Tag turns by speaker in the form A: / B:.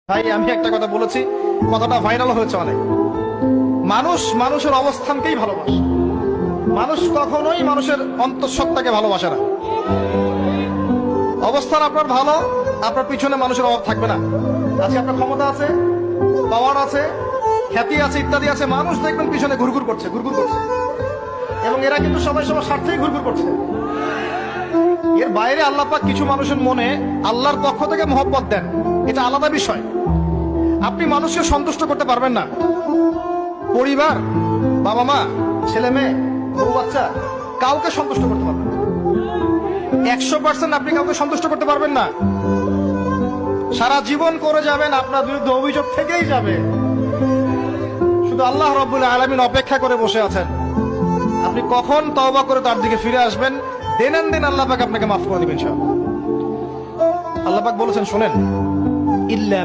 A: ভাই আমি একটা কথা বলেছি, কথাটা ভাইরাল হয়েছে অনেক। মানুষ মানুষের অবস্থানকেই ভালোবাসে, মানুষ কখনোই মানুষের অন্তঃসত্ত্বাকে ভালোবাসে না। অবস্থান আপনার ভালো, আপনার পিছনে মানুষের অভাব থাকবে না। আজকে আপনার ক্ষমতা আছে, পাওয়ার আছে, খ্যাতি আছে, ইত্যাদি আছে, মানুষ দেখবেন পিছনে ঘুরঘুর করছে, ঘুরঘুর করছে, এবং এরা কিন্তু সবাই সবার স্বার্থেই ঘুরঘুর করছে। এর বাইরে আল্লাহ পাক কিছু মানুষের মনে আল্লাহর পক্ষ থেকে মহব্বত দেন, এটা আলাদা বিষয়। আপনি মানুষকে সন্তুষ্ট করতে পারবেন না। পরিবার, বাবা মা, ছেলে মেয়ে, বউ বাচ্চা, কাউকে সন্তুষ্ট করতে পারবেন না। 100% আপনি কাউকে সন্তুষ্ট করতে পারবেন না। সারা জীবন করে যাবেন, আপনার বিরুদ্ধে অভিযোগ থেকেই যাবে। শুধু আল্লাহ রাব্বুল আলামিন অপেক্ষা করে বসে আছেন, আপনি কখন তওবা করে তার দিকে ফিরে আসবেন। দিন আল্লাহ পাক আপনাকে মাফ করে দিবেন ইনশাআল্লাহ। আল্লাহ পাক বলেছেন, শোনেন, ইল্লা